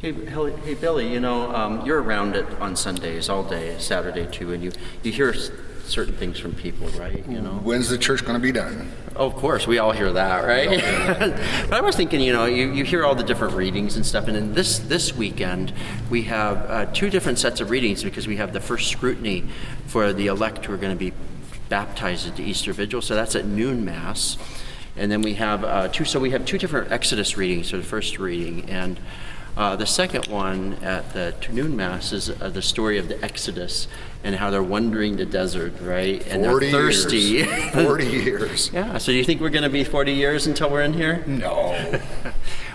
Hey, Billy, you're around it on Sundays all day, Saturday too, and you hear certain things from people, right? When's the church going to be done? Oh, of course, we all hear that, right? But I was thinking, you hear all the different readings and stuff, and then this weekend we have two different sets of readings because we have the first scrutiny for the elect who are going to be baptized at the Easter Vigil, so that's at noon Mass. And then we have two different Exodus readings for the first reading, and the second one at the noon Mass is the story of the Exodus and how they're wandering the desert, right? And they're thirsty. Years. 40 years. Yeah, so do you think we're going to be 40 years until we're in here? No.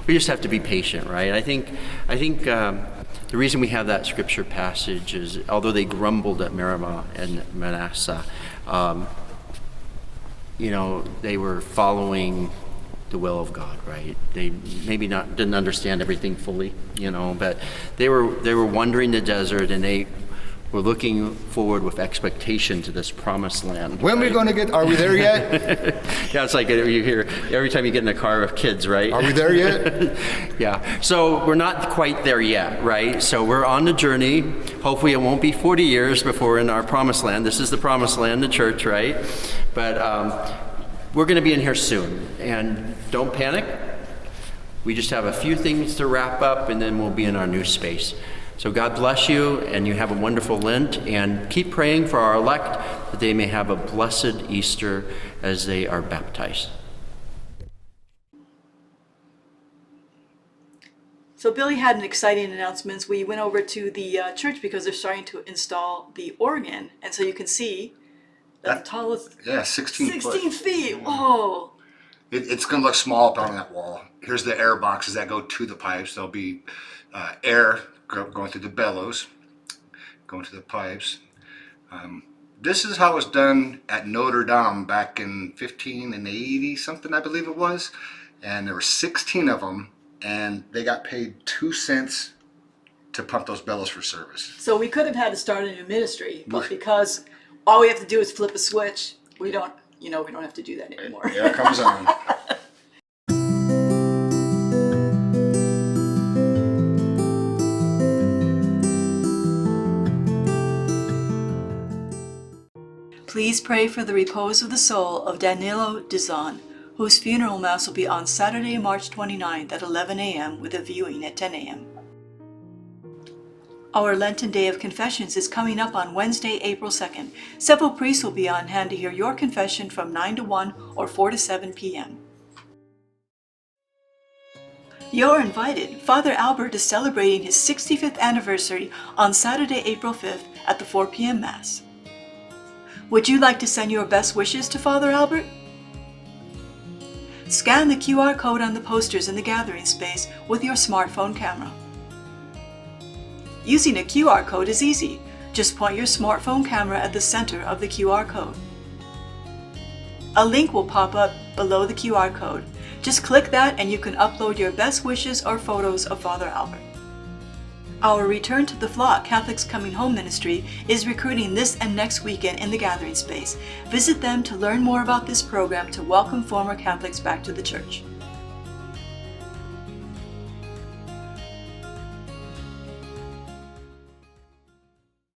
We just have to be patient, right? I think the reason we have that scripture passage is, although they grumbled at Meribah and Manasseh, they were following the will of God, right? They maybe didn't understand everything fully, but they were wandering the desert, and they were looking forward with expectation to this promised land. When right? are we there yet? Yeah, it's like you hear every time you get in a car with kids, right? Are we there yet? Yeah, so we're not quite there yet, right? So we're on the journey. Hopefully it won't be 40 years before we're in our promised land. This is the promised land, the church, right? But we're going to be in here soon, and don't panic. We just have a few things to wrap up, and then we'll be in our new space. So God bless you, and you have a wonderful Lent, and keep praying for our elect that they may have a blessed Easter as they are baptized. So Billy had an exciting announcement. We went over to the church because they're starting to install the organ, and so you can see the tallest. Yeah, 16 feet. Whoa. It's going to look small up on that wall. Here's the air boxes that go to the pipes. There'll be air going through the bellows, going to the pipes. This is how it was done at Notre Dame back in 1580 something, I believe it was. And there were 16 of them, and they got paid 2 cents to pump those bellows for service. So we could have had to start a new ministry, but because all we have to do is flip a switch, we don't have to do that anymore. Yeah, it comes on. Please pray for the repose of the soul of Danilo Dizon, whose funeral mass will be on Saturday, March 29th at 11 a.m. with a viewing at 10 a.m. Our Lenten Day of Confessions is coming up on Wednesday, April 2nd. Several priests will be on hand to hear your confession from 9 to 1 or 4 to 7 p.m. You're invited. Father Albert is celebrating his 65th anniversary on Saturday, April 5th at the 4 p.m. Mass. Would you like to send your best wishes to Father Albert? Scan the QR code on the posters in the gathering space with your smartphone camera. Using a QR code is easy. Just point your smartphone camera at the center of the QR code. A link will pop up below the QR code. Just click that and you can upload your best wishes or photos of Father Albert. Our Return to the Flock Catholics Coming Home ministry is recruiting this and next weekend in the gathering space. Visit them to learn more about this program to welcome former Catholics back to the church.